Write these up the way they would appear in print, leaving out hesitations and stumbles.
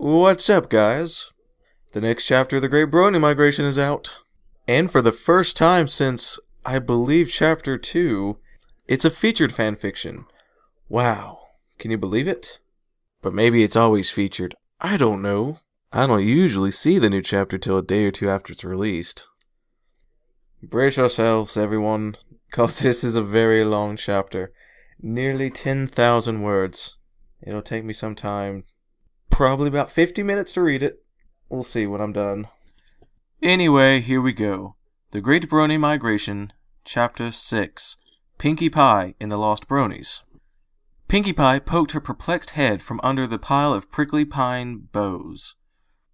What's up, guys? The next chapter of the Great Brony Migration is out. And for the first time since, I believe, Chapter 2, it's a featured fanfiction. Wow. Can you believe it? But maybe it's always featured. I don't know. I don't usually see the new chapter till a day or two after it's released. Brace yourselves, everyone, cause this is a very long chapter. Nearly 10,000 words. It'll take me some time. Probably about 50 minutes to read it. We'll see when I'm done. Anyway, here we go. The Great Brony Migration, Chapter 6. Pinkie Pie and the Lost Bronies. Pinkie Pie poked her perplexed head from under the pile of prickly pine boughs.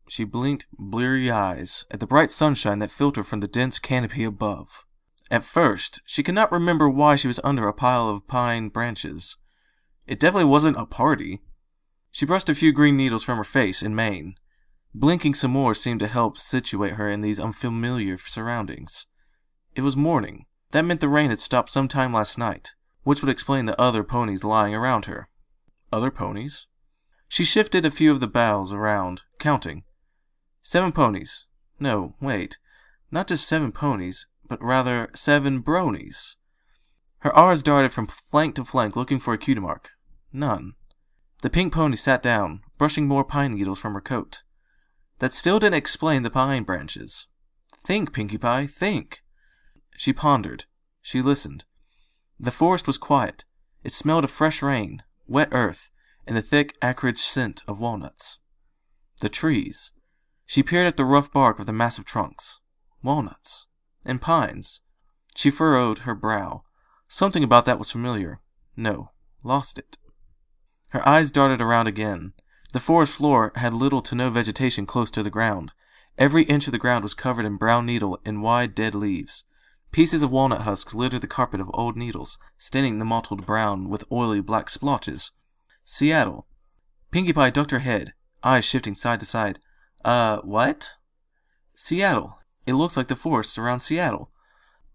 She blinked bleary eyes at the bright sunshine that filtered from the dense canopy above. At first, she could not remember why she was under a pile of pine branches. It definitely wasn't a party. She brushed a few green needles from her face and mane. Blinking some more seemed to help situate her in these unfamiliar surroundings. It was morning. That meant the rain had stopped sometime last night, which would explain the other ponies lying around her. Other ponies? She shifted a few of the boughs around, counting. 7 ponies. No, wait. Not just 7 ponies, but rather 7 bronies. Her eyes darted from flank to flank looking for a cue mark. None. The pink pony sat down, brushing more pine needles from her coat. That still didn't explain the pine branches. Think, Pinkie Pie, think. She pondered. She listened. The forest was quiet. It smelled of fresh rain, wet earth, and the thick, acrid scent of walnuts. The trees. She peered at the rough bark of the massive trunks. Walnuts. And pines. She furrowed her brow. Something about that was familiar. No, lost it. Her eyes darted around again. The forest floor had little to no vegetation close to the ground. Every inch of the ground was covered in brown needle and wide dead leaves. Pieces of walnut husks littered the carpet of old needles, staining the mottled brown with oily black splotches. Seattle. Pinkie Pie ducked her head, eyes shifting side to side. What? Seattle. It looks like the forest surrounds Seattle.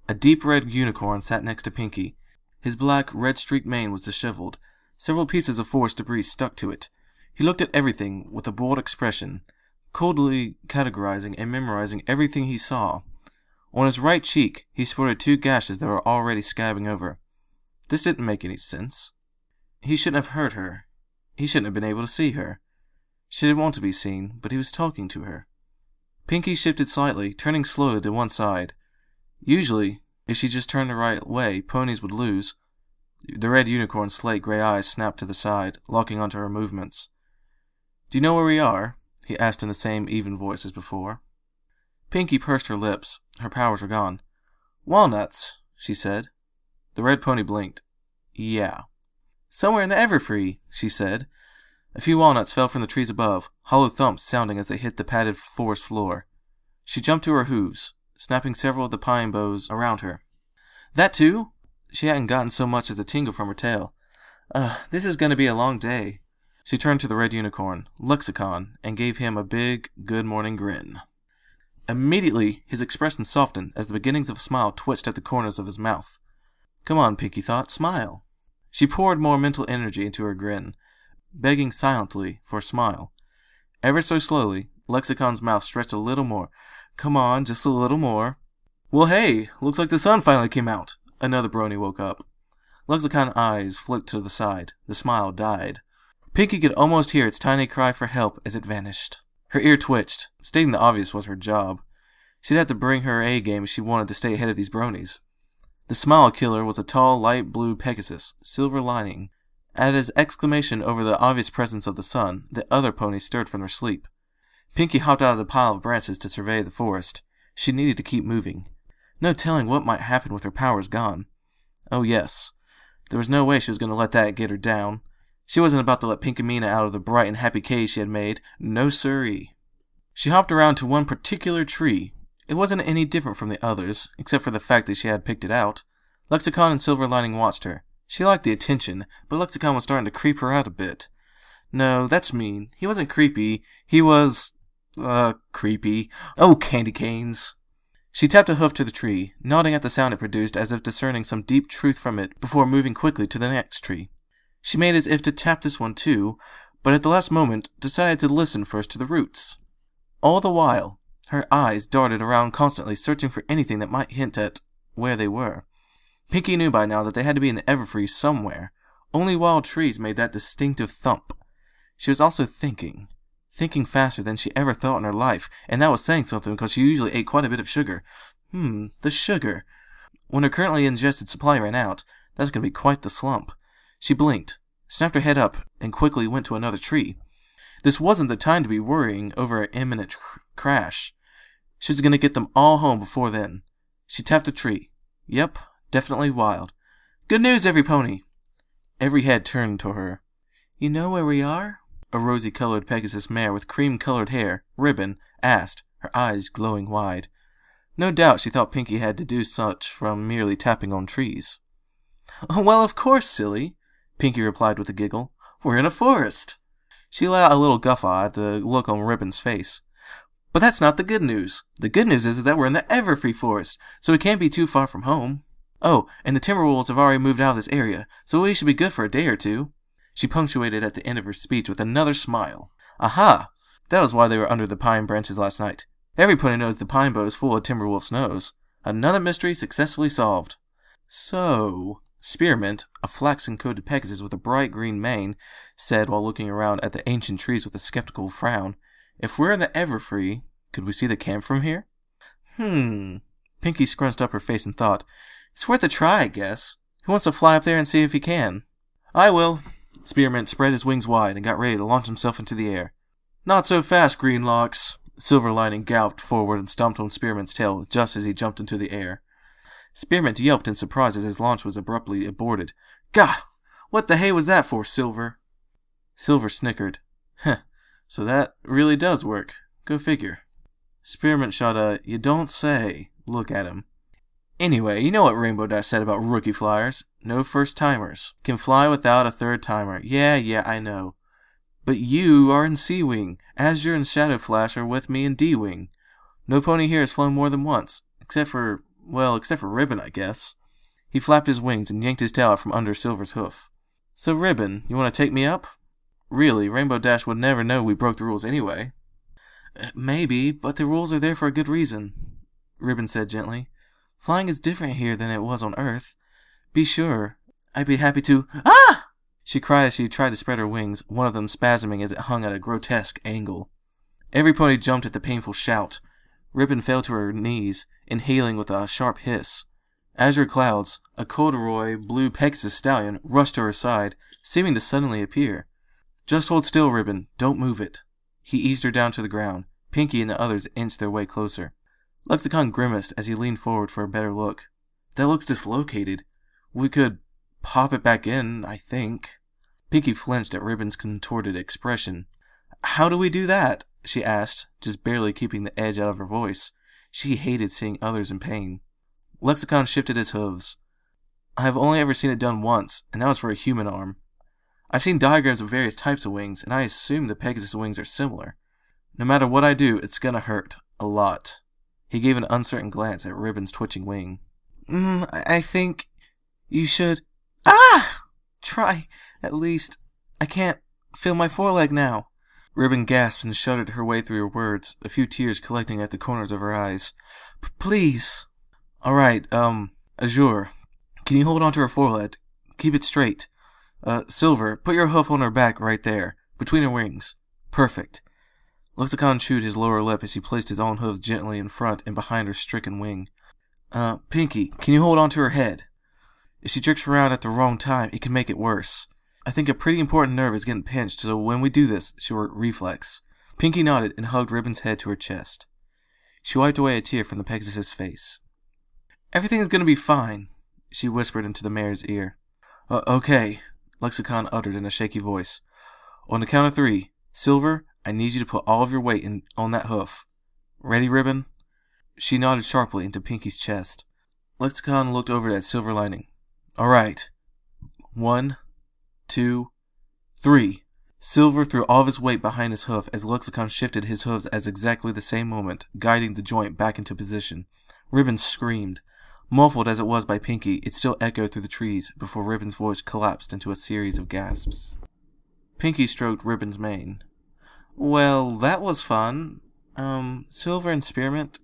A deep red unicorn sat next to Pinkie. His black, red-streaked mane was disheveled. Several pieces of forest debris stuck to it. He looked at everything with a bored expression, coldly categorizing and memorizing everything he saw. On his right cheek, he sported 2 gashes that were already scabbing over. This didn't make any sense. He shouldn't have heard her. He shouldn't have been able to see her. She didn't want to be seen, but he was talking to her. Pinkie shifted slightly, turning slowly to one side. Usually, if she just turned the right way, ponies would lose. The red unicorn's slate gray eyes snapped to the side, locking onto her movements. "Do you know where we are?" he asked in the same even voice as before. Pinkie pursed her lips. Her powers were gone. "Walnuts," she said. The red pony blinked. "Yeah." "Somewhere in the Everfree," she said. A few walnuts fell from the trees above, hollow thumps sounding as they hit the padded forest floor. She jumped to her hooves, snapping several of the pine boughs around her. "That too?" She hadn't gotten so much as a tingle from her tail. This is going to be a long day." She turned to the red unicorn, Lexicon, and gave him a big, good morning grin. Immediately, his expression softened as the beginnings of a smile twitched at the corners of his mouth. Come on, Pinkie thought, smile. She poured more mental energy into her grin, begging silently for a smile. Ever so slowly, Lexicon's mouth stretched a little more. Come on, just a little more. Well, hey, looks like the sun finally came out. Another brony woke up. Lexicon's eyes flicked to the side. The smile died. Pinkie could almost hear its tiny cry for help as it vanished. Her ear twitched. Stating the obvious was her job. She'd have to bring her A game if she wanted to stay ahead of these bronies. The smile killer was a tall, light blue Pegasus, silver lining. At his exclamation over the obvious presence of the sun, the other ponies stirred from their sleep. Pinkie hopped out of the pile of branches to survey the forest. She needed to keep moving. No telling what might happen with her powers gone. Oh yes. There was no way she was going to let that get her down. She wasn't about to let Pinkamena out of the bright and happy cage she had made. No siree. She hopped around to one particular tree. It wasn't any different from the others, except for the fact that she had picked it out. Lexicon and Silver Lining watched her. She liked the attention, but Lexicon was starting to creep her out a bit. No, that's mean. He wasn't creepy. He was... creepy. Oh, candy canes. She tapped a hoof to the tree, nodding at the sound it produced as if discerning some deep truth from it before moving quickly to the next tree. She made as if to tap this one too, but at the last moment decided to listen first to the roots. All the while, her eyes darted around constantly, searching for anything that might hint at where they were. Pinkie knew by now that they had to be in the Everfree somewhere. Only wild trees made that distinctive thump. She was also thinking faster than she ever thought in her life, and that was saying something because she usually ate quite a bit of sugar. The sugar. When her currently ingested supply ran out, that's going to be quite the slump. She blinked, snapped her head up, and quickly went to another tree. This wasn't the time to be worrying over an imminent crash. She was going to get them all home before then. She tapped the tree. Yep, definitely wild. Good news, every pony! Every head turned to her. You know where we are? A rosy-colored Pegasus mare with cream-colored hair, ribbon, asked, her eyes glowing wide. No doubt she thought Pinkie had deduced such from merely tapping on trees. Well, of course, silly, Pinkie replied with a giggle. We're in a forest. She let out a little guffaw at the look on Ribbon's face. But that's not the good news. The good news is that we're in the Everfree forest, so we can't be too far from home. Oh, and the Timberwolves have already moved out of this area, so we should be good for a day or two. She punctuated at the end of her speech with another smile. Aha! That was why they were under the pine branches last night. Every pony knows the pine bow is full of Timberwolf's nose. Another mystery successfully solved. So, Spearmint, a flaxen-coated Pegasus with a bright green mane, said while looking around at the ancient trees with a skeptical frown, if we're in the Everfree, could we see the camp from here? Pinkie scrunched up her face and thought, it's worth a try, I guess. Who wants to fly up there and see if he can? I will. Spearmint spread his wings wide and got ready to launch himself into the air. Not so fast, Greenlocks. Silverlining galloped forward and stomped on Spearmint's tail just as he jumped into the air. Spearmint yelped in surprise as his launch was abruptly aborted. Gah! What the hay was that for, Silver? Silver snickered. Heh, so that really does work. Go figure. Spearmint shot a you don't say look at him. Anyway, you know what Rainbow Dash said about rookie flyers. No first-timers. Can fly without a third-timer. Yeah, I know. But you are in C-Wing. Azure and Shadow Flash are with me in D-Wing. No pony here has flown more than once. Except for Ribbon, I guess. He flapped his wings and yanked his tail out from under Silver's hoof. So, Ribbon, you want to take me up? Really, Rainbow Dash would never know we broke the rules anyway. Maybe, but the rules are there for a good reason, Ribbon said gently. Flying is different here than it was on Earth. Be sure. I'd be happy to— Ah! She cried as she tried to spread her wings, one of them spasming as it hung at a grotesque angle. Every pony jumped at the painful shout. Ribbon fell to her knees, inhaling with a sharp hiss. Azure Clouds, a corduroy blue Pegasus stallion, rushed to her side, seeming to suddenly appear. Just hold still, Ribbon. Don't move it. He eased her down to the ground. Pinkie and the others inched their way closer. Lexicon grimaced as he leaned forward for a better look. That looks dislocated. We could pop it back in, I think. Pinkie flinched at Ribbon's contorted expression. How do we do that? She asked, just barely keeping the edge out of her voice. She hated seeing others in pain. Lexicon shifted his hooves. I have only ever seen it done once, and that was for a human arm. I've seen diagrams of various types of wings, and I assume the Pegasus wings are similar. No matter what I do, it's gonna hurt. A lot. He gave an uncertain glance at Ribbon's twitching wing. I think you should— Ah! Try, at least. I can't feel my foreleg now. Ribbon gasped and shuddered her way through her words, a few tears collecting at the corners of her eyes. Please. Alright, Azure, can you hold on to her foreleg? Keep it straight. Silver, put your hoof on her back right there, between her wings. Perfect. Lexicon chewed his lower lip as he placed his own hooves gently in front and behind her stricken wing. Pinkie, can you hold on to her head? If she jerks around at the wrong time, it can make it worse. I think a pretty important nerve is getting pinched, so when we do this, she'll reflex. Pinkie nodded and hugged Ribbon's head to her chest. She wiped away a tear from the Pegasus' face. Everything's gonna be fine, she whispered into the mare's ear. Okay, Lexicon uttered in a shaky voice. On the count of 3, Silver, I need you to put all of your weight on that hoof. Ready, Ribbon? She nodded sharply into Pinkie's chest. Lexicon looked over at Silverlining. Alright. 1, 2, 3. Silver threw all of his weight behind his hoof as Lexicon shifted his hooves at exactly the same moment, guiding the joint back into position. Ribbon screamed. Muffled as it was by Pinkie, it still echoed through the trees before Ribbon's voice collapsed into a series of gasps. Pinky stroked Ribbon's mane. Well, that was fun. Silver and Spearmint,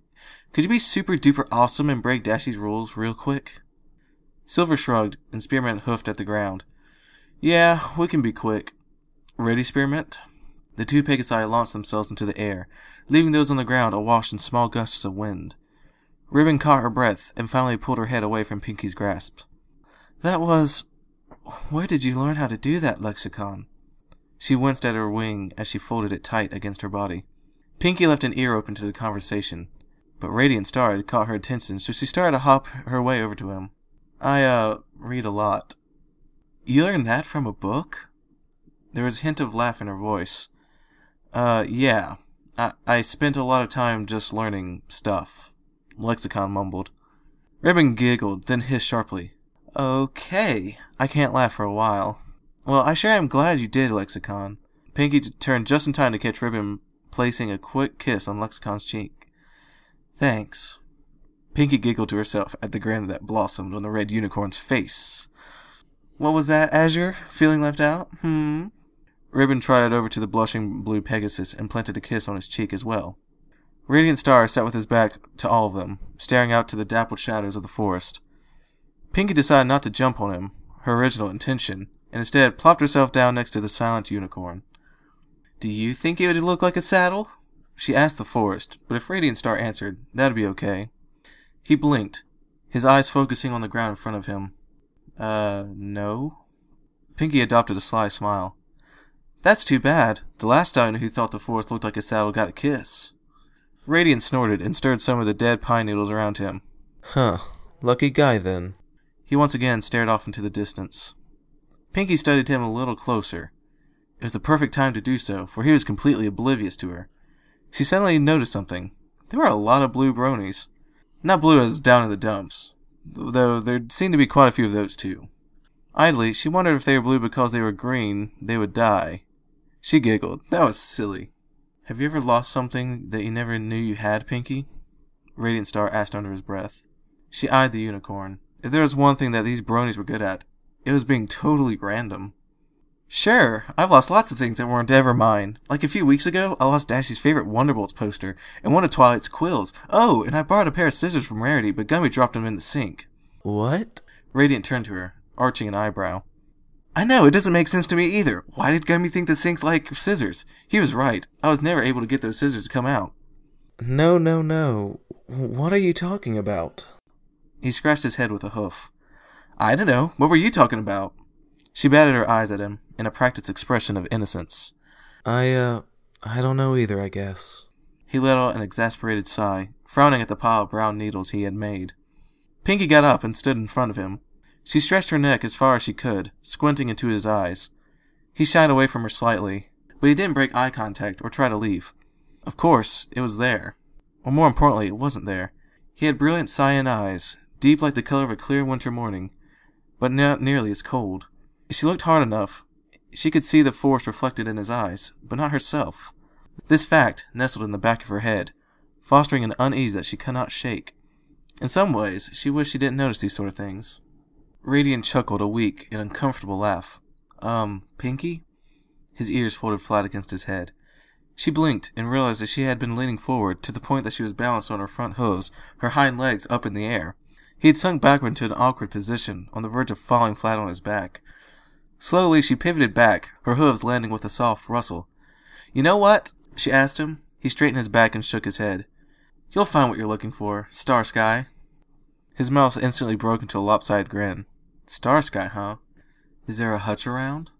could you be super duper awesome and break Dashy's rules real quick? Silver shrugged, and Spearmint hoofed at the ground. Yeah, we can be quick. Ready, Spearmint? The two Pegasi launched themselves into the air, leaving those on the ground awash in small gusts of wind. Ribbon caught her breath and finally pulled her head away from Pinky's grasp. That was... Where did you learn how to do that, Lexicon? She winced at her wing as she folded it tight against her body. Pinky left an ear open to the conversation, but Radiant Star had caught her attention, so she started to hop her way over to him. I read a lot. You learned that from a book? There was a hint of laugh in her voice. Yeah. I spent a lot of time just learning stuff, Lexicon mumbled. Ribbon giggled, then hissed sharply. Okay, I can't laugh for a while. Well, I sure am glad you did, Lexicon. Pinky turned just in time to catch Ribbon placing a quick kiss on Lexicon's cheek. Thanks. Pinky giggled to herself at the grin that blossomed on the red unicorn's face. What was that, Azure? Feeling left out? Ribbon trotted over to the blushing blue Pegasus and planted a kiss on his cheek as well. Radiant Star sat with his back to all of them, staring out to the dappled shadows of the forest. Pinky decided not to jump on him, her original intention, and instead plopped herself down next to the silent unicorn. Do you think it would look like a saddle? She asked the forest, but if Radiant Star answered, that'd be okay. He blinked, his eyes focusing on the ground in front of him. No? Pinky adopted a sly smile. That's too bad. The last dino who thought the forest looked like a saddle got a kiss. Radiant snorted and stirred some of the dead pine needles around him. Huh. Lucky guy, then. He once again stared off into the distance. Pinky studied him a little closer. It was the perfect time to do so, for he was completely oblivious to her. She suddenly noticed something. There were a lot of blue bronies. Not blue as down in the dumps, though there seemed to be quite a few of those too. Idly, she wondered if they were blue because they were green, they would die. She giggled. That was silly. Have you ever lost something that you never knew you had, Pinky? Radiant Star asked under his breath. She eyed the unicorn. If there was one thing that these bronies were good at, it was being totally random. Sure, I've lost lots of things that weren't ever mine. Like a few weeks ago, I lost Dashy's favorite Wonderbolts poster, and one of Twilight's quills. Oh, and I borrowed a pair of scissors from Rarity, but Gummy dropped them in the sink. What? Radiant turned to her, arching an eyebrow. I know, it doesn't make sense to me either. Why did Gummy think the sink's like scissors? He was right. I was never able to get those scissors to come out. No. What are you talking about? He scratched his head with a hoof. I don't know. What were you talking about? She batted her eyes at him, in a practiced expression of innocence. I don't know either, I guess. He let out an exasperated sigh, frowning at the pile of brown needles he had made. Pinky got up and stood in front of him. She stretched her neck as far as she could, squinting into his eyes. He shied away from her slightly, but he didn't break eye contact or try to leave. Of course, it was there. Or more importantly, it wasn't there. He had brilliant cyan eyes, deep like the color of a clear winter morning, but not nearly as cold. If she looked hard enough, she could see the forest reflected in his eyes, but not herself. This fact nestled in the back of her head, fostering an unease that she could not shake. In some ways, she wished she didn't notice these sort of things. Radiant chuckled a weak and uncomfortable laugh. Pinky? His ears folded flat against his head. She blinked and realized that she had been leaning forward to the point that she was balanced on her front hooves, her hind legs up in the air. He had sunk backward into an awkward position, on the verge of falling flat on his back. Slowly, she pivoted back, her hooves landing with a soft rustle. You know what? She asked him. He straightened his back and shook his head. You'll find what you're looking for, Star Sky. His mouth instantly broke into a lopsided grin. Star Sky, huh? Is there a hutch around?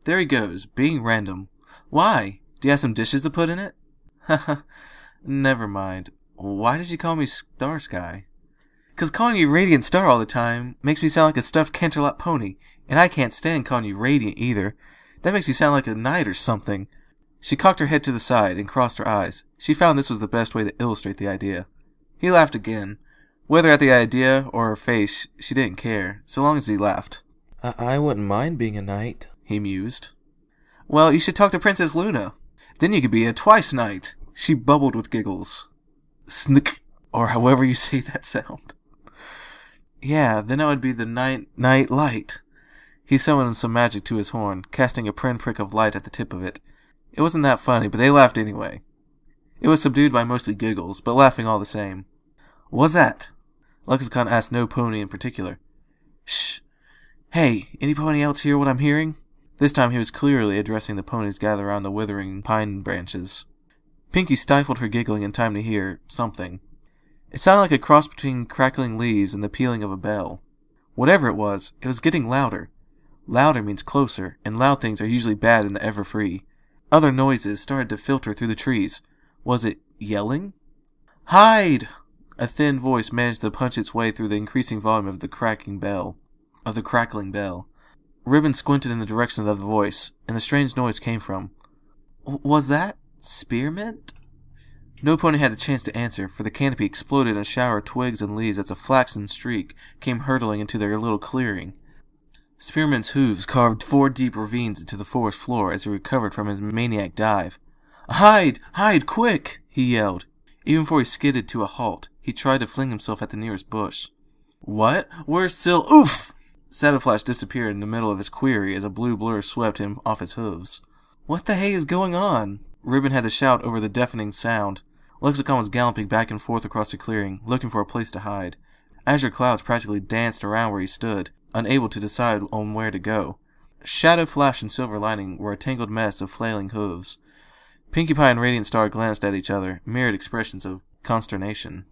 There he goes, being random. Why? Do you have some dishes to put in it? Haha, never mind. Why did you call me Star Sky? 'Cause calling you Radiant Star all the time makes me sound like a stuffed Canterlot pony, and I can't stand calling you Radiant either. That makes you sound like a knight or something. She cocked her head to the side and crossed her eyes. She found this was the best way to illustrate the idea. He laughed again. Whether at the idea or her face, she didn't care, so long as he laughed. I wouldn't mind being a knight, he mused. Well, you should talk to Princess Luna. Then you could be a twice knight. She bubbled with giggles. Snick, or however you say that sound. Yeah, then I would be the night light. He summoned some magic to his horn, casting a pinprick of light at the tip of it. It wasn't that funny, but they laughed anyway. It was subdued by mostly giggles, but laughing all the same. "What's that?" Lexicon asked no pony in particular. "Shh! Hey, any pony else hear what I'm hearing?" This time he was clearly addressing the ponies gathered around the withering pine branches. Pinkie stifled her giggling in time to hear something. It sounded like a cross between crackling leaves and the pealing of a bell. Whatever it was getting louder. Louder means closer, and loud things are usually bad in the Everfree. Other noises started to filter through the trees. Was it yelling? "Hide!" A thin voice managed to punch its way through the increasing volume of the crackling bell. Ribbon squinted in the direction of the voice, and the strange noise came from. Was that spearmint? No pony had the chance to answer, for the canopy exploded in a shower of twigs and leaves as a flaxen streak came hurtling into their little clearing. Spearmint's hooves carved 4 deep ravines into the forest floor as he recovered from his maniac dive. "Hide! Hide! Quick!" he yelled. Even before he skidded to a halt, he tried to fling himself at the nearest bush. "What? Where's Sil? Oof!" Shadowflash disappeared in the middle of his query as a blue blur swept him off his hooves. "What the hay is going on?" Ribbon had to shout over the deafening sound. Lexicon was galloping back and forth across the clearing, looking for a place to hide. Azure clouds practically danced around where he stood, unable to decide on where to go. Shadowflash and Silver Lining were a tangled mess of flailing hooves. Pinkie Pie and Radiant Star glanced at each other, mirrored expressions of consternation.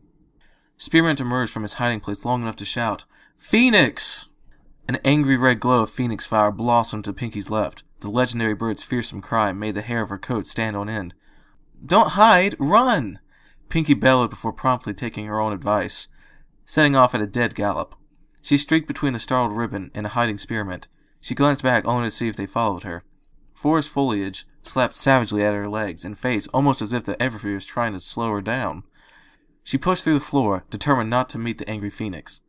Spearmint emerged from his hiding place long enough to shout, "Phoenix!" An angry red glow of phoenix fire blossomed to Pinkie's left. The legendary bird's fearsome cry made the hair of her coat stand on end. "Don't hide! Run!" Pinkie bellowed before promptly taking her own advice, setting off at a dead gallop. She streaked between the startled Ribbon and a hiding Spearmint. She glanced back only to see if they followed her. Forest foliage slapped savagely at her legs and face, almost as if the Everfree was trying to slow her down. She pushed through the floor, determined not to meet the angry phoenix.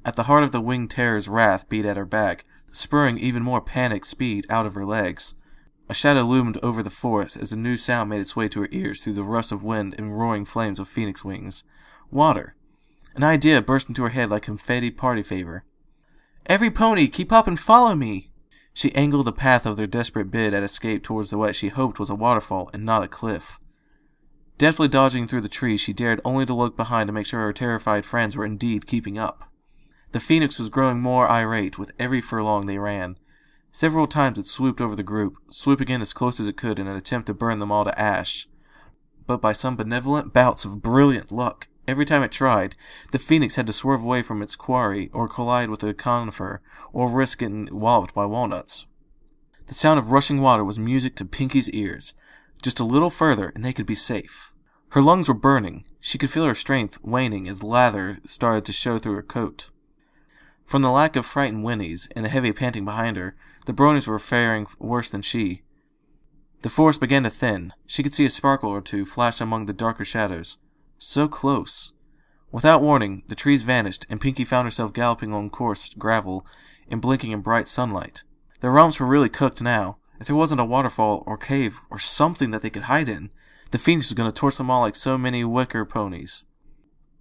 At the heart of the winged terror's wrath beat at her back, spurring even more panicked speed out of her legs. A shadow loomed over the forest as a new sound made its way to her ears through the rush of wind and roaring flames of phoenix wings. Water. An idea burst into her head like confetti party favor. "Every pony, keep up and follow me!" She angled the path of their desperate bid at escape towards what she hoped was a waterfall and not a cliff. Deftly dodging through the trees, she dared only to look behind to make sure her terrified friends were indeed keeping up. The phoenix was growing more irate with every furlong they ran. Several times it swooped over the group, swooping in as close as it could in an attempt to burn them all to ash. But by some benevolent bouts of brilliant luck, every time it tried, the phoenix had to swerve away from its quarry, or collide with a conifer, or risk getting walloped by walnuts. The sound of rushing water was music to Pinkie's ears. Just a little further, and they could be safe. Her lungs were burning. She could feel her strength waning as lather started to show through her coat. From the lack of frightened whinnies and the heavy panting behind her, the Bronies were faring worse than she. The forest began to thin. She could see a sparkle or two flash among the darker shadows. So close. Without warning, the trees vanished, and Pinkie found herself galloping on coarse gravel and blinking in bright sunlight. Their romps were really cooked now. If there wasn't a waterfall or cave or something that they could hide in, the phoenix was going to torch them all like so many wicker ponies.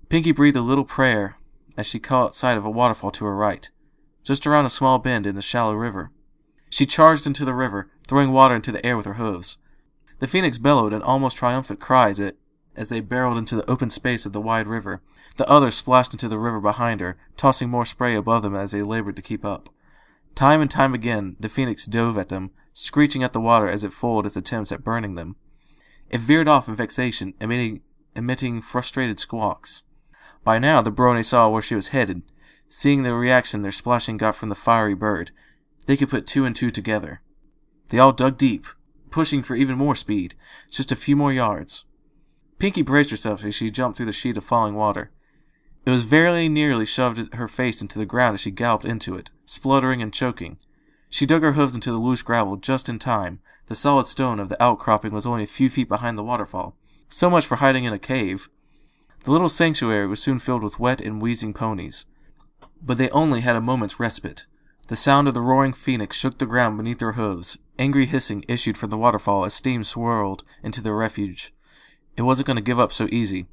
Pinkie breathed a little prayer as she caught sight of a waterfall to her right, just around a small bend in the shallow river. She charged into the river, throwing water into the air with her hooves. The phoenix bellowed an almost triumphant cry as they barreled into the open space of the wide river. The others splashed into the river behind her, tossing more spray above them as they labored to keep up. Time and time again, the phoenix dove at them, screeching at the water as it foiled its attempts at burning them. It veered off in vexation, emitting frustrated squawks. By now, the Brony saw where she was headed. Seeing the reaction their splashing got from the fiery bird, they could put 2 and 2 together. They all dug deep, pushing for even more speed, just a few more yards. Pinkie braced herself as she jumped through the sheet of falling water. It was very nearly shoved her face into the ground as she galloped into it, spluttering and choking. She dug her hooves into the loose gravel just in time. The solid stone of the outcropping was only a few feet behind the waterfall. So much for hiding in a cave. The little sanctuary was soon filled with wet and wheezing ponies. But they only had a moment's respite. The sound of the roaring phoenix shook the ground beneath their hooves. Angry hissing issued from the waterfall as steam swirled into their refuge. It wasn't going to give up so easy.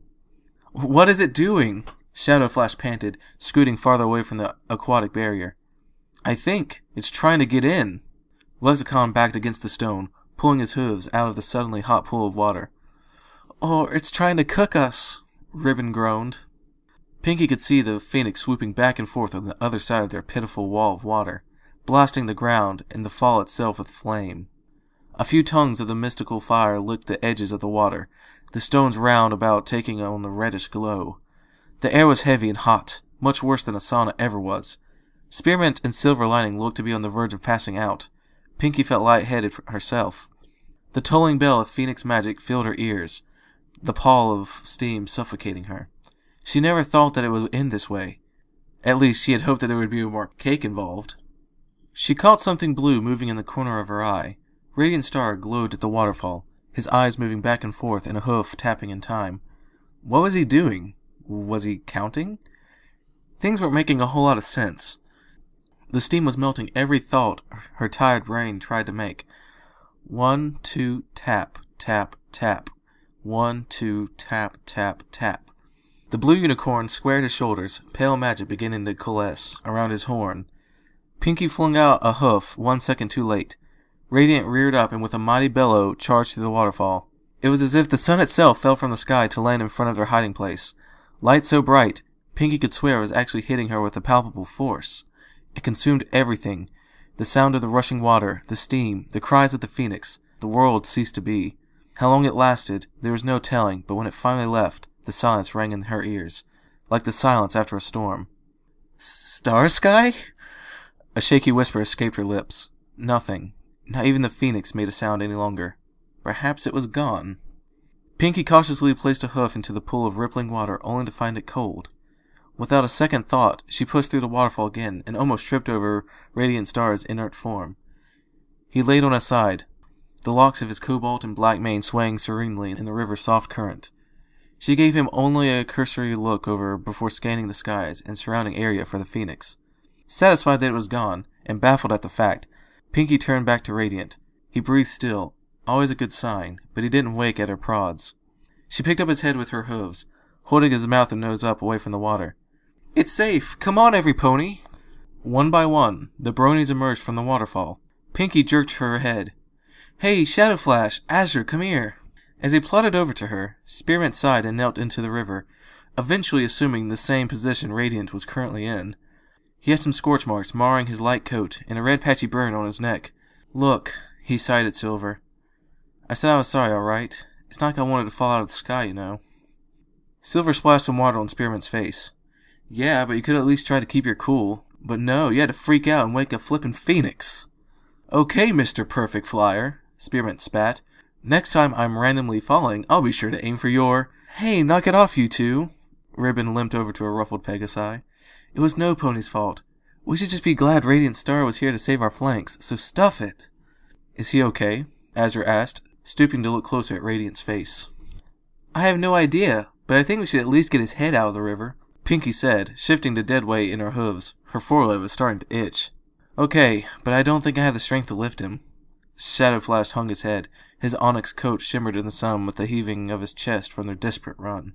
"What is it doing?" Shadowflash panted, scooting farther away from the aquatic barrier. I think it's trying to get in. Lexicon backed against the stone, pulling his hooves out of the suddenly hot pool of water. Or it's trying to cook us, Ribbon groaned. Pinky could see the phoenix swooping back and forth on the other side of their pitiful wall of water, blasting the ground and the fall itself with flame. A few tongues of the mystical fire licked the edges of the water, the stones round about taking on a reddish glow. The air was heavy and hot, much worse than a sauna ever was. Spearmint and Silver Lining looked to be on the verge of passing out. Pinky felt lightheaded herself. The tolling bell of phoenix magic filled her ears, the pall of steam suffocating her. She never thought that it would end this way. At least she had hoped that there would be more cake involved. She caught something blue moving in the corner of her eye. Radiant Star glowed at the waterfall, his eyes moving back and forth and a hoof tapping in time. What was he doing? Was he counting? Things weren't making a whole lot of sense. The steam was melting every thought her tired brain tried to make. 1, 2, tap, tap, tap. 1, 2, tap, tap, tap. The blue unicorn squared his shoulders, pale magic beginning to coalesce around his horn. Pinky flung out a hoof 1 second too late. Radiant reared up and with a mighty bellow charged through the waterfall. It was as if the sun itself fell from the sky to land in front of their hiding place. Light so bright, Pinky could swear it was actually hitting her with a palpable force. It consumed everything. The sound of the rushing water, the steam, the cries of the phoenix. The world ceased to be. How long it lasted, there was no telling, but when it finally left, the silence rang in her ears, like the silence after a storm. Star Sky? A shaky whisper escaped her lips. Nothing. Not even the phoenix made a sound any longer. Perhaps it was gone. Pinky cautiously placed a hoof into the pool of rippling water, only to find it cold. Without a second thought, she pushed through the waterfall again, and almost tripped over Radiant Star's inert form. He laid on his side, the locks of his cobalt and black mane swaying serenely in the river's soft current. She gave him only a cursory look over before scanning the skies and surrounding area for the phoenix. Satisfied that it was gone, and baffled at the fact, Pinky turned back to Radiant. He breathed still, always a good sign, but he didn't wake at her prods. She picked up his head with her hooves, holding his mouth and nose up away from the water. It's safe! Come on, every pony! One by one, the Bronies emerged from the waterfall. Pinky jerked her head. Hey, Shadow Flash! Azure, come here! As he plodded over to her, Spearmint sighed and knelt into the river, eventually assuming the same position Radiant was currently in. He had some scorch marks marring his light coat and a red patchy burn on his neck. Look, he sighed at Silver. I said I was sorry, alright? It's not like I wanted to fall out of the sky, you know. Silver splashed some water on Spearmint's face. Yeah, but you could at least try to keep your cool. But no, you had to freak out and wake a flippin' phoenix. Okay, Mr. Perfect Flyer, Spearmint spat. Next time I'm randomly falling, I'll be sure to aim for your... Hey, knock it off, you two. Ribbon limped over to a ruffled Pegasus. It was no pony's fault. We should just be glad Radiant Star was here to save our flanks, so stuff it. Is he okay? Azure asked, stooping to look closer at Radiant's face. I have no idea, but I think we should at least get his head out of the river. Pinky said, shifting the dead weight in her hooves. Her foreleg was starting to itch. Okay, but I don't think I have the strength to lift him. Shadow Flash hung his head. His onyx coat shimmered in the sun with the heaving of his chest from their desperate run.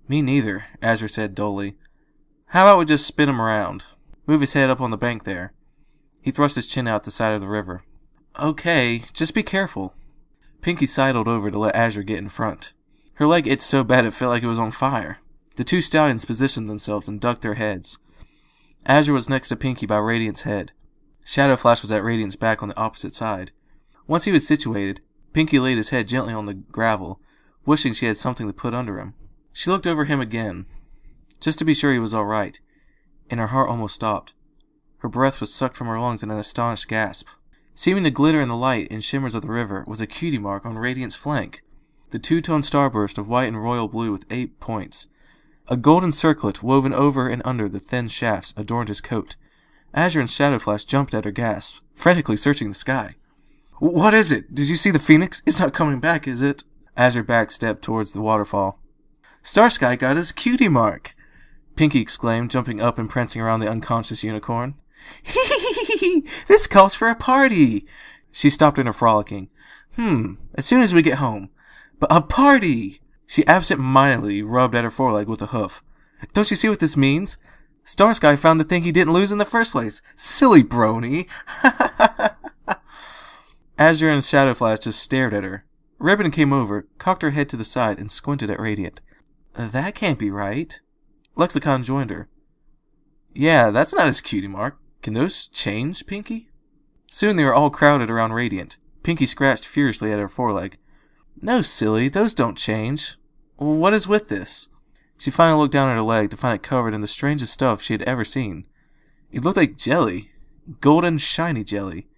Me neither, Azure said dully. How about we just spin him around? Move his head up on the bank there. He thrust his chin out the side of the river. Okay, just be careful. Pinky sidled over to let Azure get in front. Her leg itched so bad it felt like it was on fire. The two stallions positioned themselves and ducked their heads. Azure was next to Pinky by Radiant's head. Shadow Flash was at Radiant's back on the opposite side. Once he was situated, Pinky laid his head gently on the gravel, wishing she had something to put under him. She looked over him again, just to be sure he was all right, and her heart almost stopped. Her breath was sucked from her lungs in an astonished gasp. Seeming to glitter in the light and shimmers of the river was a cutie mark on Radiant's flank, the two-tone starburst of white and royal blue with 8 points. A golden circlet woven over and under the thin shafts adorned his coat. Azure and Shadow Flash jumped at her gasp, frantically searching the sky. What is it? Did you see the phoenix? It's not coming back, is it? Azure backstepped towards the waterfall. Starsky got his cutie mark! Pinky exclaimed, jumping up and prancing around the unconscious unicorn. Hee! This calls for a party! She stopped in her frolicking. As soon as we get home. But a party! She absent-mindedly rubbed at her foreleg with a hoof. Don't you see what this means? Starsky found the thing he didn't lose in the first place. Silly Brony. Azure and Shadowflash just stared at her. Ribbon came over, cocked her head to the side, and squinted at Radiant. That can't be right. Lexicon joined her. Yeah, that's not his cutie mark. Can those change, Pinky? Soon they were all crowded around Radiant. Pinky scratched furiously at her foreleg. No, silly, those don't change. What is with this? She finally looked down at her leg to find it covered in the strangest stuff she had ever seen. It looked like jelly. Golden, shiny jelly.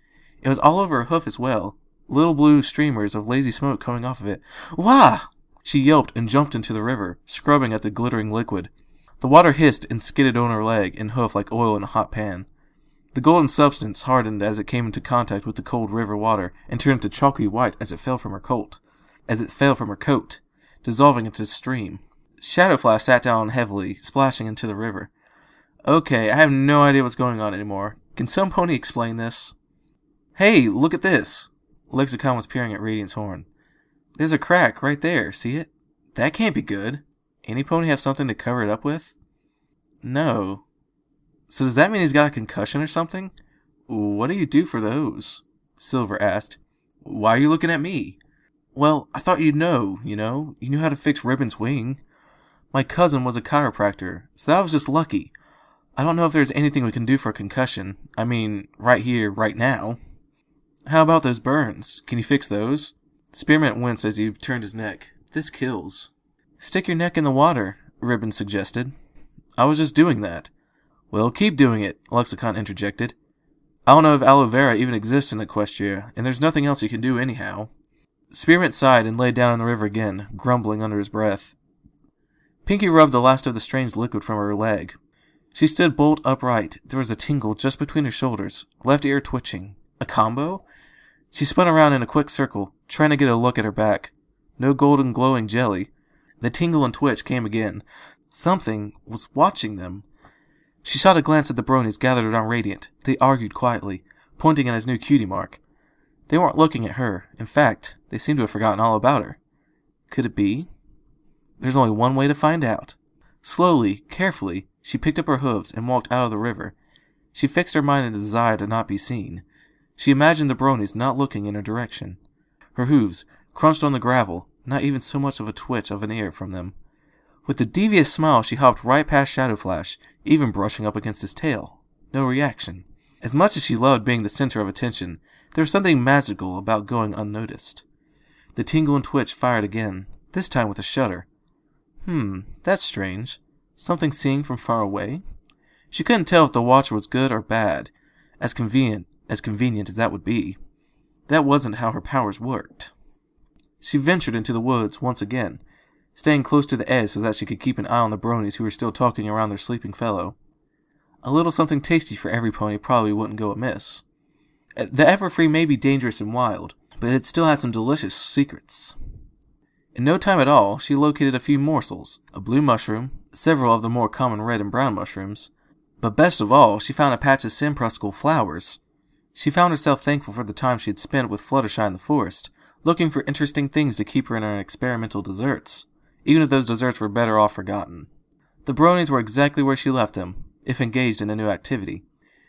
It was all over her hoof as well. Little blue streamers of lazy smoke coming off of it. Wah! She yelped and jumped into the river, scrubbing at the glittering liquid. The water hissed and skidded on her leg and hoof like oil in a hot pan. The golden substance hardened as it came into contact with the cold river water and turned to chalky white as it fell from her coat. Dissolving into the stream. Shadowflash sat down heavily, splashing into the river. Okay, I have no idea what's going on anymore. Can some pony explain this? Hey, look at this! Lexicon was peering at Radiant's horn. There's a crack right there, see it? That can't be good. Any pony have something to cover it up with? No. So does that mean he's got a concussion or something? What do you do for those? Silver asked. Why are you looking at me? Well, I thought you'd know, you know. You knew how to fix Ribbon's wing. My cousin was a chiropractor, so that was just lucky. I don't know if there's anything we can do for a concussion. I mean, right here, right now. How about those burns? Can you fix those? Spearmint winced as he turned his neck. This kills. Stick your neck in the water, Ribbon suggested. I was just doing that. Well, keep doing it, Lexicon interjected. I don't know if aloe vera even exists in Equestria, and there's nothing else you can do anyhow. Spearmint sighed and lay down in the river again, grumbling under his breath. Pinky rubbed the last of the strange liquid from her leg. She stood bolt upright. There was a tingle just between her shoulders, left ear twitching. A combo? She spun around in a quick circle, trying to get a look at her back. No golden glowing jelly. The tingle and twitch came again. Something was watching them. She shot a glance at the Bronies gathered around Radiant. They argued quietly, pointing at his new cutie mark. They weren't looking at her. In fact, they seemed to have forgotten all about her. Could it be? There's only one way to find out. Slowly, carefully, she picked up her hooves and walked out of the river. She fixed her mind in the desire to not be seen. She imagined the Bronies not looking in her direction. Her hooves crunched on the gravel, not even so much of a twitch of an ear from them. With a devious smile, she hopped right past Shadowflash, even brushing up against his tail. No reaction. As much as she loved being the center of attention, there was something magical about going unnoticed. The tingle and twitch fired again, this time with a shudder. That's strange. Something seeing from far away? She couldn't tell if the watcher was good or bad, as convenient as that would be. That wasn't how her powers worked. She ventured into the woods once again, staying close to the edge so that she could keep an eye on the Bronies who were still talking around their sleeping fellow. A little something tasty for every pony probably wouldn't go amiss. The Everfree may be dangerous and wild, but it still had some delicious secrets. In no time at all, she located a few morsels, a blue mushroom, several of the more common red and brown mushrooms, but best of all, she found a patch of simpruscal flowers. She found herself thankful for the time she had spent with Fluttershy in the forest, looking for interesting things to keep her in her experimental desserts, even if those desserts were better off forgotten. The Bronies were exactly where she left them, if engaged in a new activity.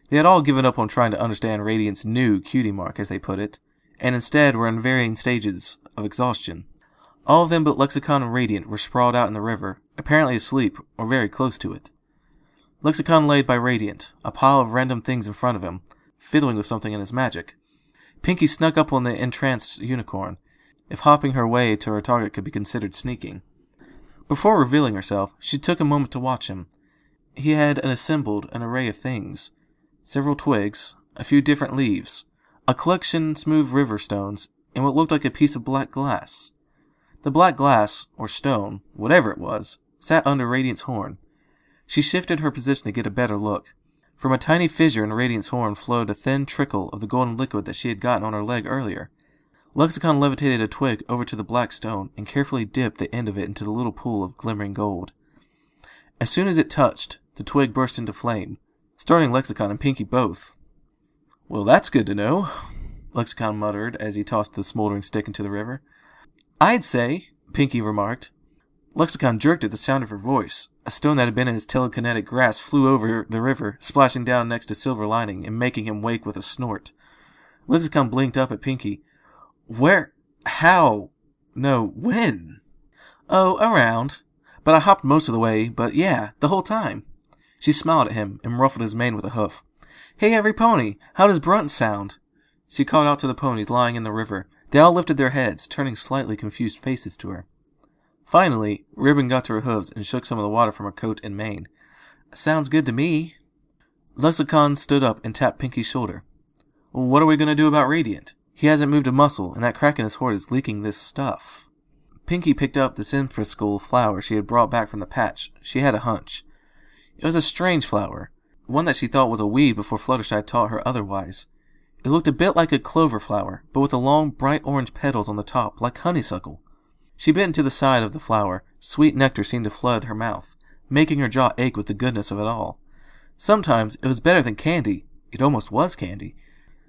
They had all given up on trying to understand Radiant's new cutie mark, as they put it, and instead were in varying stages of exhaustion. All of them but Lexicon and Radiant were sprawled out in the river, apparently asleep or very close to it. Lexicon laid by Radiant, a pile of random things in front of him, fiddling with something in his magic. Pinky snuck up on the entranced unicorn, if hopping her way to her target could be considered sneaking. Before revealing herself, she took a moment to watch him. He had assembled an array of things. Several twigs, a few different leaves, a collection of smooth river stones, and what looked like a piece of black glass. The black glass, or stone, whatever it was, sat under Radiant's horn. She shifted her position to get a better look. From a tiny fissure in Radiant's horn flowed a thin trickle of the golden liquid that she had gotten on her leg earlier. Lexicon levitated a twig over to the black stone and carefully dipped the end of it into the little pool of glimmering gold. As soon as it touched, the twig burst into flame, starting Lexicon and Pinky both. Well, that's good to know, Lexicon muttered as he tossed the smoldering stick into the river. I'd say, Pinky remarked. Lexicon jerked at the sound of her voice. A stone that had been in his telekinetic grasp flew over the river, splashing down next to Silver Lining and making him wake with a snort. Lexicon blinked up at Pinky. Where? How? No, when? Oh, around. But I hopped most of the way, but yeah, the whole time. She smiled at him and ruffled his mane with a hoof. Hey, every pony, how does Brunt sound? She called out to the ponies lying in the river. They all lifted their heads, turning slightly confused faces to her. Finally, Ribbon got to her hooves and shook some of the water from her coat and mane. Sounds good to me. Lexicon stood up and tapped Pinky's shoulder. What are we going to do about Radiant? He hasn't moved a muscle, and that crack in his hoard is leaking this stuff. Pinky picked up the Simpraskull flower she had brought back from the patch. She had a hunch. It was a strange flower, one that she thought was a weed before Fluttershy taught her otherwise. It looked a bit like a clover flower, but with the long, bright orange petals on the top, like honeysuckle. She bit into the side of the flower. Sweet nectar seemed to flood her mouth, making her jaw ache with the goodness of it all. Sometimes it was better than candy. It almost was candy.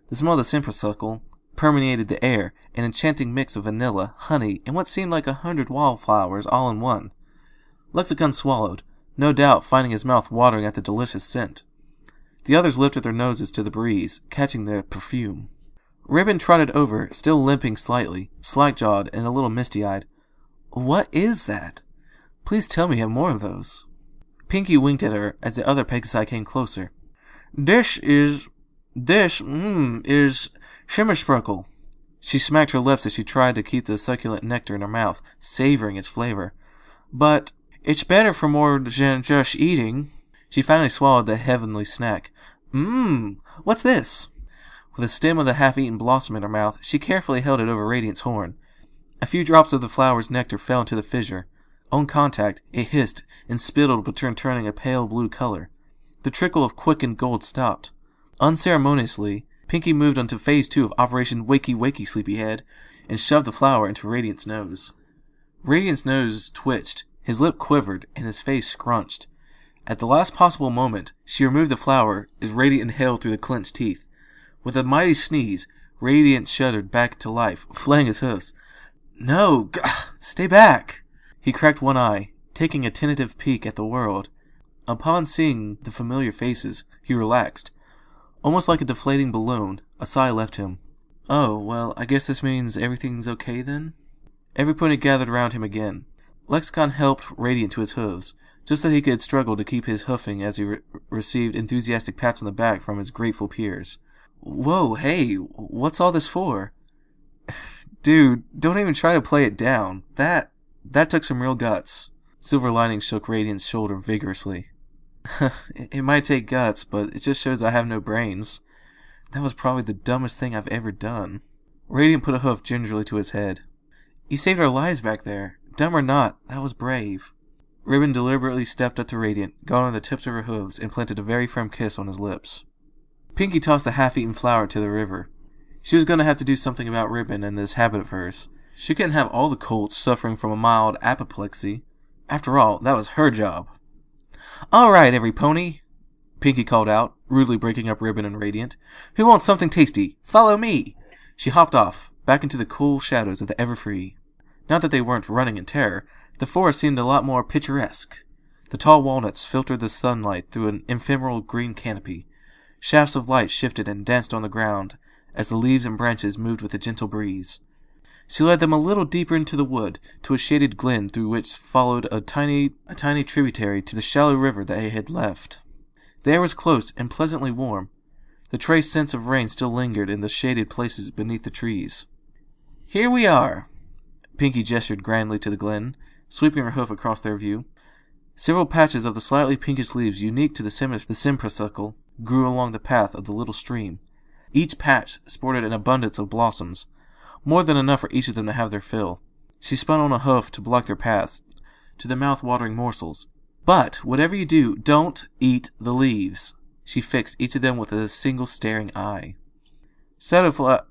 The smell of the Simpraskull permeated the air, an enchanting mix of vanilla, honey, and what seemed like 100 wildflowers all in one. Lexicon swallowed, no doubt finding his mouth watering at the delicious scent. The others lifted their noses to the breeze, catching the perfume. Ribbon trotted over, still limping slightly, slack-jawed and a little misty-eyed. What is that? Please tell me you have more of those. Pinky winked at her as the other Pegasi came closer. This is Shimmersprockle. She smacked her lips as she tried to keep the succulent nectar in her mouth, savoring its flavor. But it's better for more than just eating. She finally swallowed the heavenly snack. What's this? With the stem of the half-eaten blossom in her mouth, she carefully held it over Radiant's horn. A few drops of the flower's nectar fell into the fissure. On contact, it hissed and spittled between turning a pale blue color. The trickle of quickened gold stopped. Unceremoniously, Pinky moved on to Phase 2 of Operation Wakey Wakey Sleepyhead and shoved the flower into Radiant's nose. Radiant's nose twitched, his lip quivered, and his face scrunched. At the last possible moment, she removed the flower as Radiant inhaled through the clenched teeth. With a mighty sneeze, Radiant shuddered back to life, flaying his hoofs. No, stay back! He cracked one eye, taking a tentative peek at the world. Upon seeing the familiar faces, he relaxed. Almost like a deflating balloon, a sigh left him. Oh, well, I guess this means everything's okay then? Every pony gathered around him again. Lexicon helped Radiant to his hooves, just that he could struggle to keep his hoofing as he received enthusiastic pats on the back from his grateful peers. Whoa, hey, what's all this for? Dude, don't even try to play it down. That took some real guts. Silver Lining shook Radiant's shoulder vigorously. It might take guts, but it just shows I have no brains. That was probably the dumbest thing I've ever done. Radiant put a hoof gingerly to his head. You saved our lives back there. Dumb or not, that was brave. Ribbon deliberately stepped up to Radiant, got on the tips of her hooves, and planted a very firm kiss on his lips. Pinky tossed the half-eaten flower to the river. She was going to have to do something about Ribbon and this habit of hers. She couldn't have all the colts suffering from a mild apoplexy. After all, that was her job. All right, every pony, Pinky called out, rudely breaking up Ribbon and Radiant. Who wants something tasty? Follow me! She hopped off, back into the cool shadows of the Everfree. Not that they weren't running in terror, the forest seemed a lot more picturesque. The tall walnuts filtered the sunlight through an ephemeral green canopy. Shafts of light shifted and danced on the ground as the leaves and branches moved with a gentle breeze. She led them a little deeper into the wood, to a shaded glen through which followed a tiny tributary to the shallow river they had left. The air was close and pleasantly warm. The trace scents of rain still lingered in the shaded places beneath the trees. Here we are! Pinky gestured grandly to the glen, sweeping her hoof across their view. Several patches of the slightly pinkish leaves unique to the Simpraskull grew along the path of the little stream. Each patch sported an abundance of blossoms, more than enough for each of them to have their fill. She spun on a hoof to block their paths to the mouth-watering morsels. But, whatever you do, don't eat the leaves. She fixed each of them with a single staring eye. Shadowflash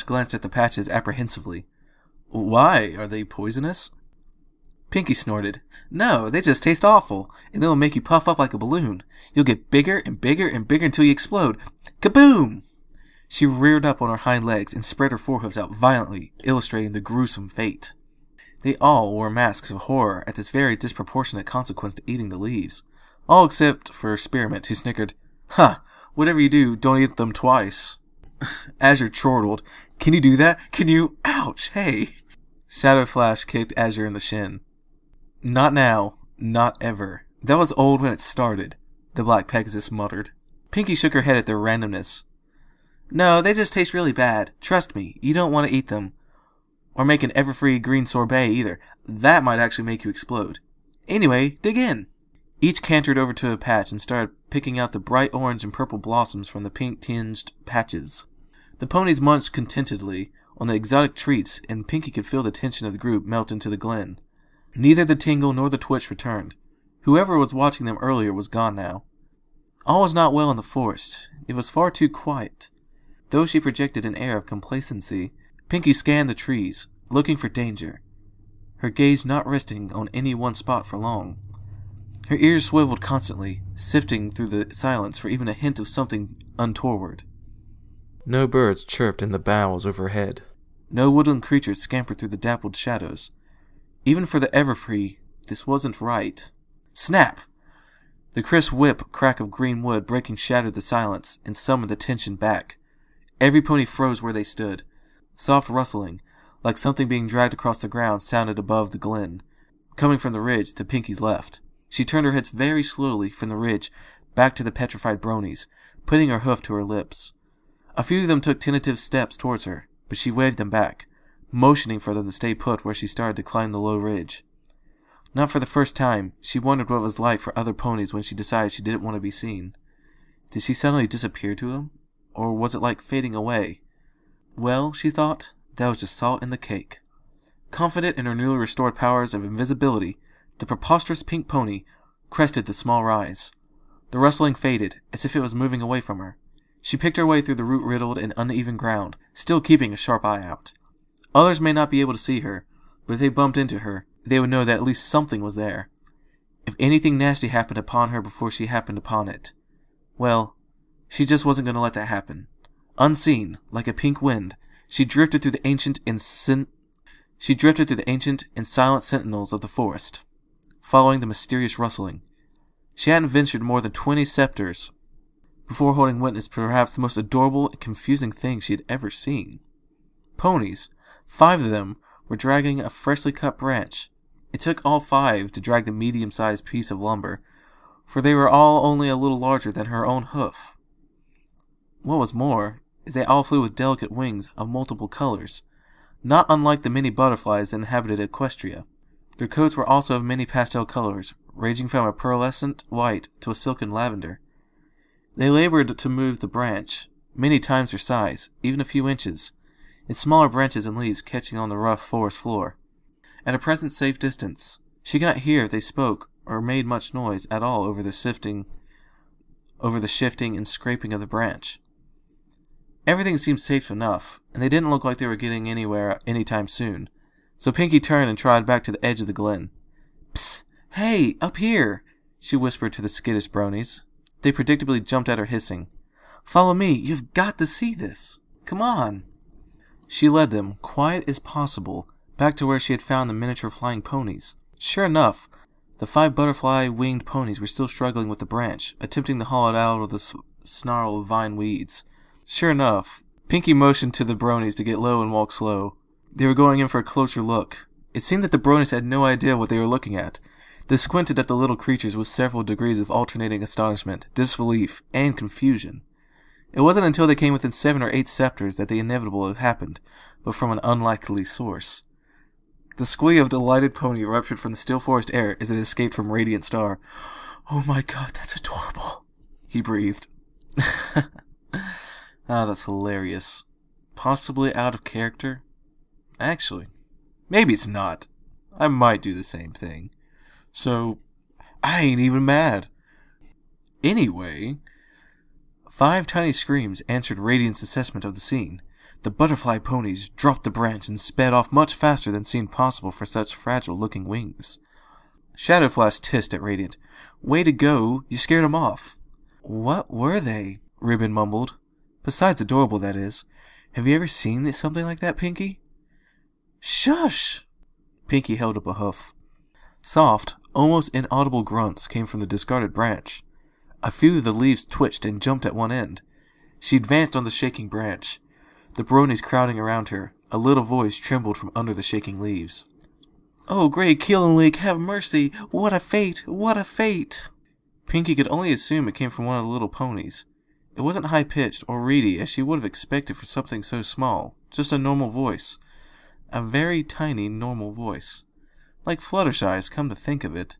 glanced at the patches apprehensively. Why? Are they poisonous? Pinky snorted. No, they just taste awful, and they'll make you puff up like a balloon. You'll get bigger and bigger and bigger until you explode. Kaboom! She reared up on her hind legs and spread her forehoofs out violently, illustrating the gruesome fate. They all wore masks of horror at this very disproportionate consequence to eating the leaves. All except for Spearmint, who snickered, "Huh, whatever you do, don't eat them twice." Azure chortled, "Can you do that? Can you? Ouch, hey!" Shadow Flash kicked Azure in the shin. "Not now. Not ever. That was old when it started," the Black Pegasus muttered. Pinky shook her head at their randomness. "No, they just taste really bad. Trust me, you don't want to eat them. Or make an Everfree green sorbet either. That might actually make you explode. Anyway, dig in." Each cantered over to a patch and started picking out the bright orange and purple blossoms from the pink-tinged patches. The ponies munched contentedly on the exotic treats, and Pinky could feel the tension of the group melt into the glen. Neither the tingle nor the twitch returned. Whoever was watching them earlier was gone now. All was not well in the forest. It was far too quiet. Though she projected an air of complacency, Pinky scanned the trees, looking for danger, her gaze not resting on any one spot for long. Her ears swiveled constantly, sifting through the silence for even a hint of something untoward. No birds chirped in the boughs overhead. No woodland creatures scampered through the dappled shadows. Even for the Everfree, this wasn't right. Snap! The crisp whip crack of green wood breaking shattered the silence and summoned the tension back. Every pony froze where they stood. Soft rustling, like something being dragged across the ground, sounded above the glen, coming from the ridge to Pinky's left. She turned her head very slowly from the ridge back to the petrified Bronies, putting her hoof to her lips. A few of them took tentative steps towards her, but she waved them back, motioning for them to stay put where she started to climb the low ridge. Not for the first time, she wondered what it was like for other ponies when she decided she didn't want to be seen. Did she suddenly disappear to them? Or was it like fading away? Well, she thought, that was just salt in the cake. Confident in her newly restored powers of invisibility, the preposterous pink pony crested the small rise. The rustling faded, as if it was moving away from her. She picked her way through the root-riddled and uneven ground, still keeping a sharp eye out. Others may not be able to see her, but if they bumped into her, they would know that at least something was there. If anything nasty happened upon her before she happened upon it, well, she just wasn't going to let that happen. Unseen, like a pink wind, she drifted through the ancient and silent sentinels of the forest, following the mysterious rustling. She hadn't ventured more than 20 scepters before holding witness to perhaps the most adorable and confusing thing she had ever seen. Ponies, 5 of them, were dragging a freshly cut branch. It took all 5 to drag the medium-sized piece of lumber, for they were all only a little larger than her own hoof. What was more, is they all flew with delicate wings of multiple colors, not unlike the many butterflies that inhabited Equestria. Their coats were also of many pastel colors, ranging from a pearlescent white to a silken lavender. They labored to move the branch, many times their size, even a few inches, its smaller branches and leaves catching on the rough forest floor. At a present safe distance, she could not hear if they spoke or made much noise at all over the shifting and scraping of the branch. Everything seemed safe enough, and they didn't look like they were getting anywhere anytime soon, so Pinky turned and trotted back to the edge of the glen. "Psst! Hey! Up here!" she whispered to the skittish Bronies. They predictably jumped at her, hissing, "Follow me! You've got to see this! Come on!" She led them, quiet as possible, back to where she had found the miniature flying ponies. Sure enough, the 5 butterfly-winged ponies were still struggling with the branch, attempting to haul it out of the snarl of vine weeds. Sure enough, Pinky motioned to the Bronies to get low and walk slow. They were going in for a closer look. It seemed that the Bronies had no idea what they were looking at. They squinted at the little creatures with several degrees of alternating astonishment, disbelief, and confusion. It wasn't until they came within 7 or 8 scepters that the inevitable happened, but from an unlikely source. The squeal of delighted pony erupted from the still forest air as it escaped from Radiant Star. "Oh my god, that's adorable," he breathed. Ah, that's hilarious. Possibly out of character? Actually, maybe it's not. I might do the same thing. So, I ain't even mad. Anyway, 5 tiny screams answered Radiant's assessment of the scene. The butterfly ponies dropped the branch and sped off much faster than seemed possible for such fragile-looking wings. Shadow Flash hissed at Radiant. "Way to go, you scared 'em off." "What were they?" Ribbon mumbled. "Besides adorable, that is. Have you ever seen something like that, Pinky?" "Shush!" Pinky held up a hoof. Soft, almost inaudible grunts came from the discarded branch. A few of the leaves twitched and jumped at one end. She advanced on the shaking branch. The Bronies crowding around her, a little voice trembled from under the shaking leaves. "Oh, great Killenlick, have mercy! What a fate! What a fate!" Pinky could only assume it came from one of the little ponies. It wasn't high-pitched or reedy as she would have expected for something so small, just a normal voice. A very tiny normal voice. Like Fluttershy's, come to think of it.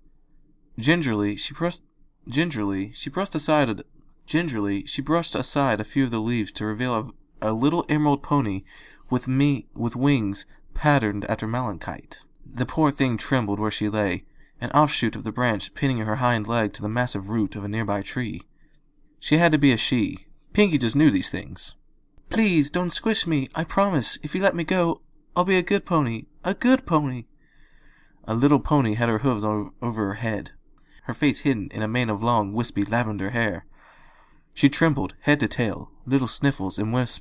Gingerly, she brushed aside a few of the leaves to reveal a little emerald pony with wings patterned after malachite. The poor thing trembled where she lay, an offshoot of the branch pinning her hind leg to the massive root of a nearby tree. She had to be a she. Pinky just knew these things. "Please, don't squish me. I promise, if you let me go, I'll be a good pony. A good pony." A little pony had her hooves over her head, her face hidden in a mane of long, wispy lavender hair. She trembled, head to tail, little sniffles and whimpers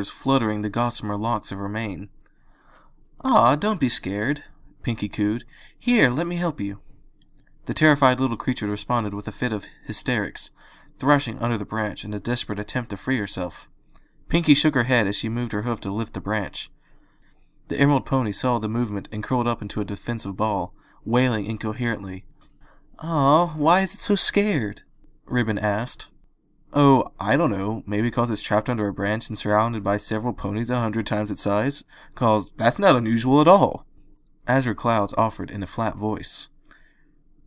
fluttering the gossamer locks of her mane. "Aw, don't be scared," Pinky cooed. "Here, let me help you." The terrified little creature responded with a fit of hysterics, thrashing under the branch in a desperate attempt to free herself. Pinky shook her head as she moved her hoof to lift the branch. The emerald pony saw the movement and curled up into a defensive ball, wailing incoherently. "Aw, why is it so scared?" Ribbon asked. "Oh, I don't know. Maybe because it's trapped under a branch and surrounded by several ponies 100 times its size. 'Cause that's not unusual at all," Azure Clouds offered in a flat voice.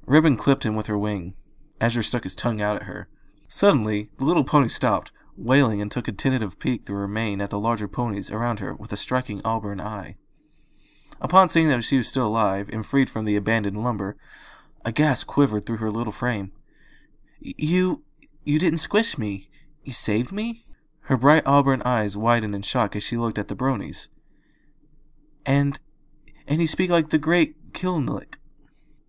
Ribbon clipped him with her wing. Azure stuck his tongue out at her. Suddenly, the little pony stopped, wailing, and took a tentative peek through her mane at the larger ponies around her with a striking auburn eye. Upon seeing that she was still alive and freed from the abandoned lumber, a gasp quivered through her little frame. You didn't squish me. You saved me?" Her bright auburn eyes widened in shock as she looked at the Bronies. And you speak like the great Killenlick."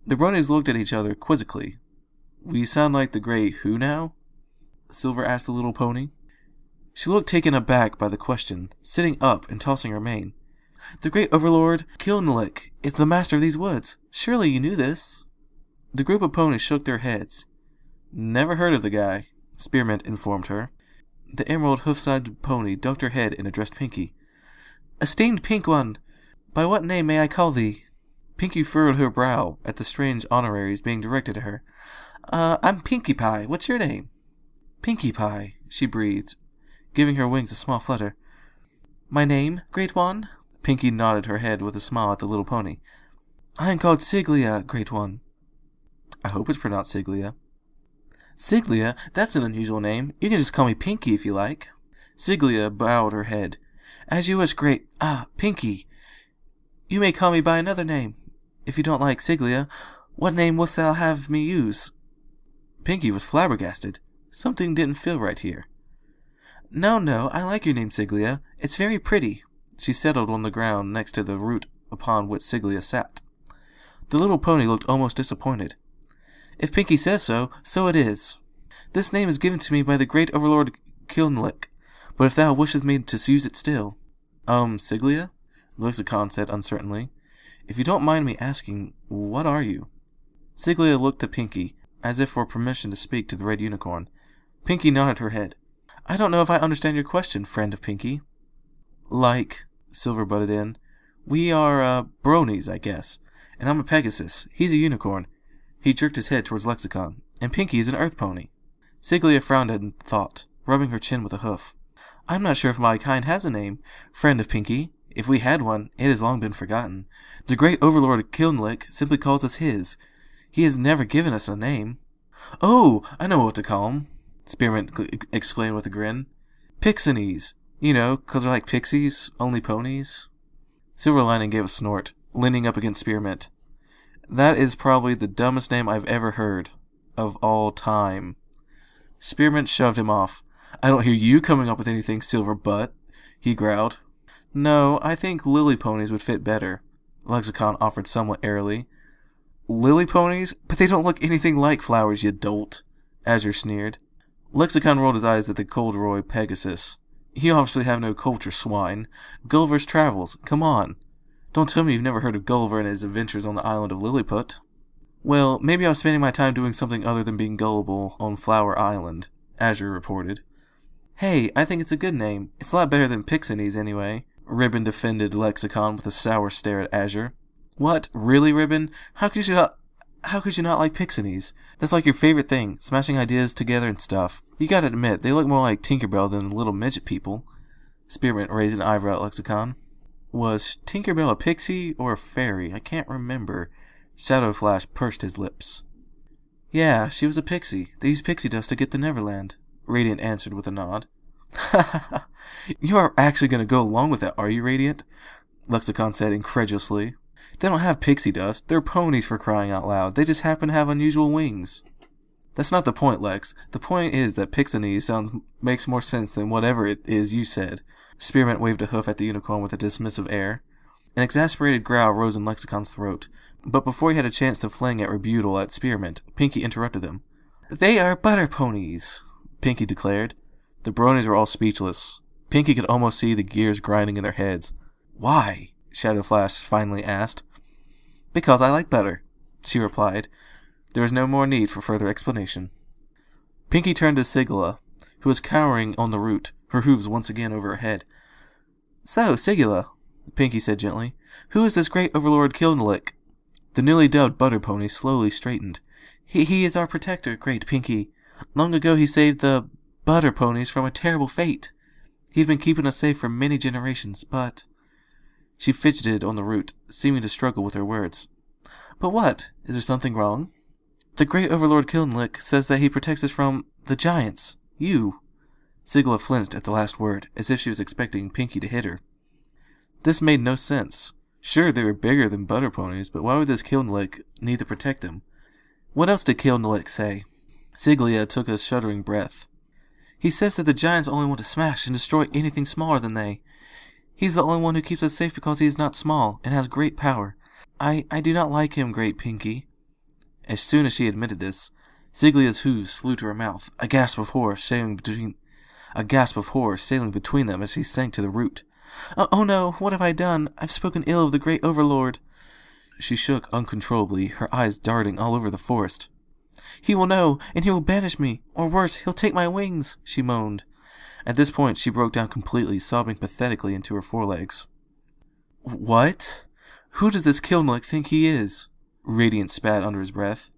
The Bronies looked at each other quizzically. "We sound like the great who now?" Silver asked the little pony. She looked taken aback by the question, sitting up and tossing her mane. "The great overlord Killenlick is the master of these woods. Surely you knew this." The group of ponies shook their heads. "Never heard of the guy," Spearmint informed her. The emerald hoof-sided pony ducked her head and addressed Pinky. "Esteemed Pink One, by what name may I call thee?" Pinky furrowed her brow at the strange honoraries being directed at her. I'm Pinkie Pie. What's your name?" "Pinkie Pie," she breathed, giving her wings a small flutter. "My name, Great One?" Pinky nodded her head with a smile at the little pony. "I am called Sigilyph, Great One." "I hope it's pronounced Siglia." "Siglia? That's an unusual name. You can just call me Pinky if you like." Siglia bowed her head. "As you wish, Great... Pinky. You may call me by another name. If you don't like Siglia, what name wouldst thou have me use?" Pinky was flabbergasted. Something didn't feel right here. No, I like your name, Siglia. It's very pretty." She settled on the ground next to the root upon which Siglia sat. The little pony looked almost disappointed. "If Pinky says so, so it is. This name is given to me by the great overlord Killenlick, but if thou wishest me to use it still—" Siglia?" Lexicon said uncertainly. "If you don't mind me asking, what are you?" Siglia looked to Pinky, as if for permission to speak to the red unicorn. Pinky nodded her head. "I don't know if I understand your question, friend of Pinky." "Like," Silver butted in, "we are, Bronies, I guess. And I'm a Pegasus. He's a unicorn." He jerked his head towards Lexicon. "And Pinky is an earth pony." Siglia frowned in thought, rubbing her chin with a hoof. "I'm not sure if my kind has a name, friend of Pinky. If we had one, it has long been forgotten. The great overlord Killenlick simply calls us his. He has never given us a name." "Oh, I know what to call him," Spearmint exclaimed with a grin. "Pixonies. You know, 'cause they're like pixies, only ponies." Silverlining gave a snort, leaning up against Spearmint. "That is probably the dumbest name I've ever heard. Of all time." Spearmint shoved him off. "I don't hear you coming up with anything, Silver Butt," he growled. "No, I think lily ponies would fit better," Lexicon offered somewhat airily. "Lily ponies? But they don't look anything like flowers, you dolt," Azure sneered. Lexicon rolled his eyes at the corduroy Pegasus. "You obviously have no culture, swine. Gulliver's Travels, come on." Don't tell me you've never heard of Gulliver and his adventures on the island of Lilliput. Well, maybe I was spending my time doing something other than being gullible on Flower Island, Azure reported. Hey, I think it's a good name. It's a lot better than Pixonies anyway. Ribbon defended Lexicon with a sour stare at Azure. What? Really, Ribbon? How could you not like Pixonies? That's like your favorite thing, smashing ideas together and stuff. You gotta admit, they look more like Tinkerbell than the little midget people. Spearmint raised an eyebrow at Lexicon. Was Tinkerbell a pixie or a fairy? I can't remember. Shadow Flash pursed his lips. Yeah, she was a pixie. They used pixie dust to get to Neverland. Radiant answered with a nod. You are actually going to go along with that, are you, Radiant? Lexicon said incredulously. They don't have pixie dust. They're ponies, for crying out loud. They just happen to have unusual wings. That's not the point, Lex. The point is that Pixonies makes more sense than whatever it is you said. Spearmint waved a hoof at the unicorn with a dismissive air. An exasperated growl rose in Lexicon's throat. But before he had a chance to fling at rebuttal at Spearmint, Pinky interrupted them. They are butter ponies, Pinky declared. The Bronies were all speechless. Pinky could almost see the gears grinding in their heads. Why? Shadow Flash finally asked. Because I like butter, she replied. There was no more need for further explanation. Pinky turned to Sigilyph, who was cowering on the root, her hooves once again over her head. So, Sigilyph, Pinky said gently, who is this great overlord Kilnalik? The newly dubbed butter pony slowly straightened. He is our protector, great Pinky. Long ago he saved the butter ponies from a terrible fate. He'd been keeping us safe for many generations, but... She fidgeted on the root, seeming to struggle with her words. But what? Is there something wrong? The great overlord Kilnalik says that he protects us from the giants. You. Sigilyph flinched at the last word, as if she was expecting Pinky to hit her. This made no sense. Sure, they were bigger than butter ponies, but why would this Kilnalik need to protect them? What else did Kilnalik say? Sigilyph took a shuddering breath. He says that the giants only want to smash and destroy anything smaller than they. He's the only one who keeps us safe because he is not small and has great power. I do not like him, great Pinky. As soon as she admitted this, Sigilyph's hooves flew to her mouth, a gasp of horror sailing between them as she sank to the root. Oh no, what have I done? I've spoken ill of the great overlord. She shook uncontrollably, her eyes darting all over the forest. He will know, and he will banish me, or worse, he'll take my wings, she moaned. At this point, she broke down completely, sobbing pathetically into her forelegs. What? Who does this Kilnalik think he is? Radiant spat under his breath.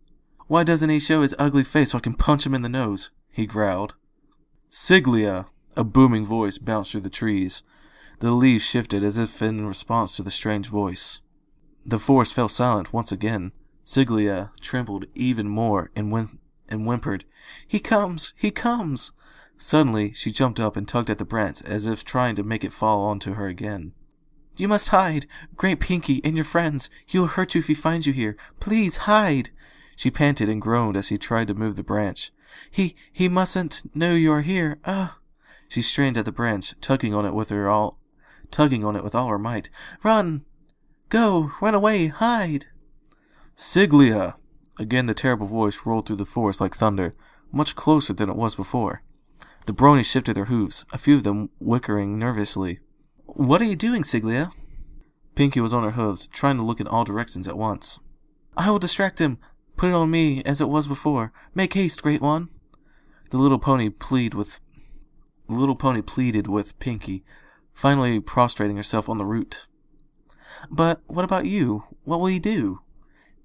Why doesn't he show his ugly face so I can punch him in the nose? He growled. Sigilyph! A booming voice bounced through the trees. The leaves shifted as if in response to the strange voice. The forest fell silent once again. Sigilyph trembled even more and whimpered, He comes! He comes! Suddenly, she jumped up and tugged at the branch as if trying to make it fall onto her again. You must hide! Great Pinky and your friends! He will hurt you if he finds you here! Please, hide! She panted and groaned as she tried to move the branch. He mustn't know you are here! She strained at the branch, tugging on it with all her might. Run! Go! Run away! Hide! Sigilyph! Again the terrible voice rolled through the forest like thunder, much closer than it was before. The Bronies shifted their hooves, a few of them whickering nervously. What are you doing, Sigilyph? Pinky was on her hooves, trying to look in all directions at once. I will distract him. Put it on me, as it was before. Make haste, Great One. The little pony pleaded with Pinky, finally prostrating herself on the root. But what about you? What will you do?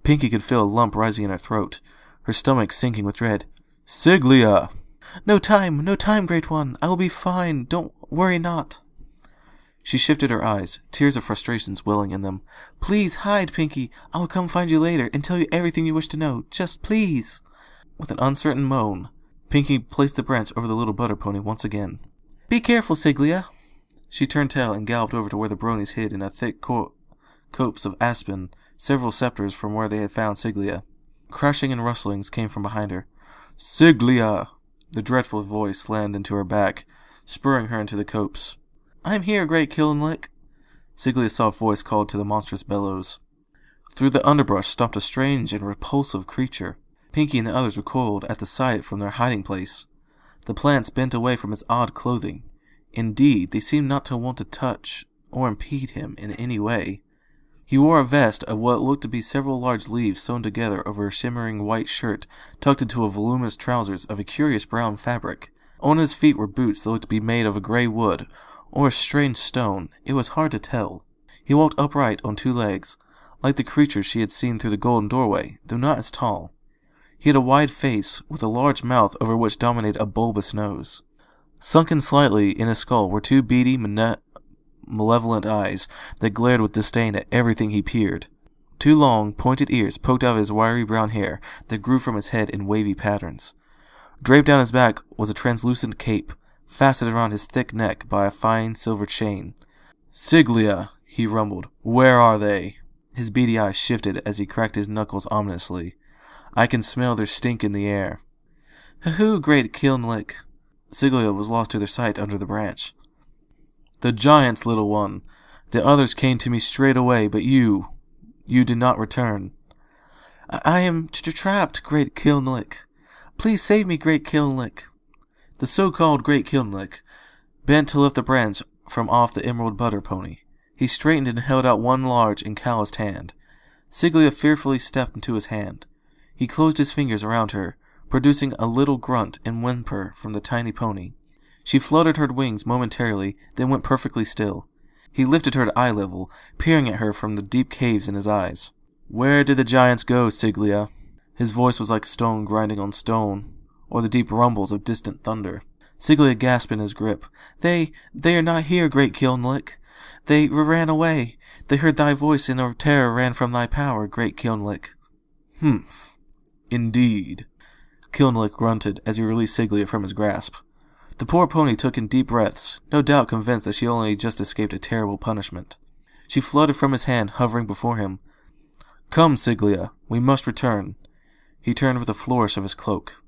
Pinky could feel a lump rising in her throat, her stomach sinking with dread. Sigilyph! No time, Great One. I will be fine. Don't worry not. She shifted her eyes, tears of frustration welling in them. Please hide, Pinky. I will come find you later and tell you everything you wish to know. Just please. With an uncertain moan, Pinky placed the branch over the little butter pony once again. Be careful, Sigilyph. She turned tail and galloped over to where the Bronies hid in a thick copse of aspen, several scepters from where they had found Sigilyph. Crashing and rustlings came from behind her. Sigilyph! The dreadful voice slammed into her back, spurring her into the copse. I'm here, great Kilnalik. Sigilyph's soft voice called to the monstrous bellows. Through the underbrush stomped a strange and repulsive creature. Pinky and the others recoiled at the sight from their hiding place. The plants bent away from his odd clothing. Indeed, they seemed not to want to touch or impede him in any way. He wore a vest of what looked to be several large leaves sewn together over a shimmering white shirt tucked into a voluminous trousers of a curious brown fabric. On his feet were boots that looked to be made of a gray wood, or a strange stone. It was hard to tell. He walked upright on 2 legs, like the creatures she had seen through the golden doorway, though not as tall. He had a wide face, with a large mouth over which dominated a bulbous nose. Sunken slightly in his skull were 2 beady, malevolent eyes that glared with disdain at everything he peered. 2 long, pointed ears poked out of his wiry brown hair that grew from his head in wavy patterns. Draped down his back was a translucent cape, fastened around his thick neck by a fine silver chain. "Sigilyph," he rumbled. "Where are they?" His beady eyes shifted as he cracked his knuckles ominously. "I can smell their stink in the air." "Hoo-hoo, great Kilnlick." Sigilyph was lost to their sight under the branch. "The giants, little one. The others came to me straight away, but you did not return." I am trapped, great Kilnlick. Please save me, great Kilnlick." The so-called great Kilnlick bent to lift the branch from off the emerald butter pony. He straightened and held out one large and calloused hand. Sigilyph fearfully stepped into his hand. He closed his fingers around her, producing a little grunt and whimper from the tiny pony. She fluttered her wings momentarily, then went perfectly still. He lifted her to eye level, peering at her from the deep caves in his eyes. "Where did the giants go, Sigilyph?" His voice was like stone grinding on stone, or the deep rumbles of distant thunder. Sigilyph gasped in his grip. They are not here, great Kilnlick. They ran away. They heard thy voice, and their terror ran from thy power, great Kilnlick." "Humph. Indeed." Kilnlick grunted as he released Sigilyph from his grasp. The poor pony took in deep breaths, no doubt convinced that she only just escaped a terrible punishment. She fluttered from his hand, hovering before him. "Come, Sigilyph, we must return." He turned with a flourish of his cloak.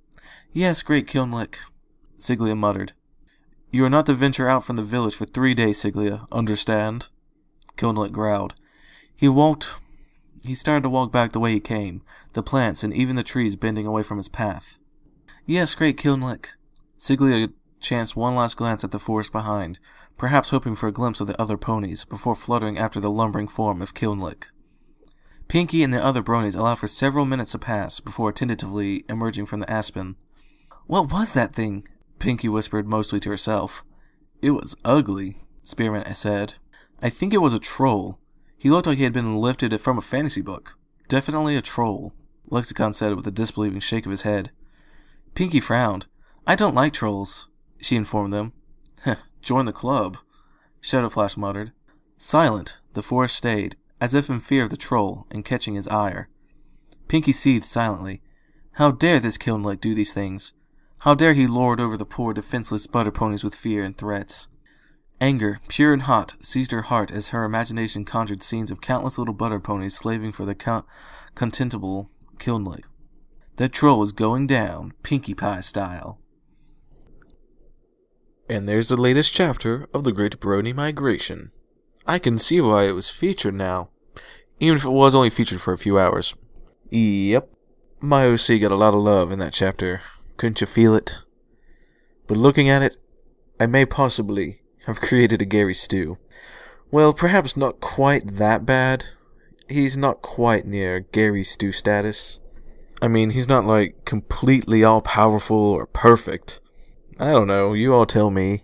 "Yes, great Kilnlick," Sigilyph muttered. "You are not to venture out from the village for 3 days, Sigilyph, understand?" Kilnlick growled. He started to walk back the way he came, the plants and even the trees bending away from his path. "Yes, great Kilnlick." Sigilyph chanced one last glance at the forest behind, perhaps hoping for a glimpse of the other ponies, before fluttering after the lumbering form of Kilnlick. Pinky and the other Bronies allowed for several minutes to pass before tentatively emerging from the aspen. "What was that thing?" Pinky whispered mostly to herself. "It was ugly," Spearmint said. "I think it was a troll. He looked like he had been lifted from a fantasy book. Definitely a troll," Lexicon said with a disbelieving shake of his head. Pinky frowned. "I don't like trolls," she informed them. "Heh, join the club," Shadowflash muttered. Silent, the forest stayed, as if in fear of the troll and catching his ire. Pinky seethed silently. How dare this Kilnlick do these things? How dare he lord over the poor, defenseless butter ponies with fear and threats? Anger, pure and hot, seized her heart as her imagination conjured scenes of countless little butter ponies slaving for the contemptible Kilnlick. That troll was going down, Pinkie Pie style. And there's the latest chapter of the Great Brony Migration. I can see why it was featured now, even if it was only featured for a few hours. Yep, my OC got a lot of love in that chapter. Couldn't you feel it? But looking at it, I may possibly have created a Gary Stew. Well, perhaps not quite that bad. He's not quite near Gary Stew status. I mean, he's not like completely all-powerful or perfect. I don't know, you all tell me.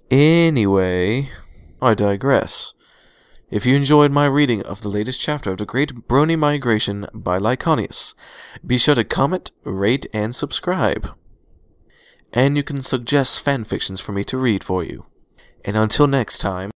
Anyway, I digress. If you enjoyed my reading of the latest chapter of The Great Brony Migration by Lyconius, be sure to comment, rate, and subscribe. And you can suggest fanfictions for me to read for you. And until next time,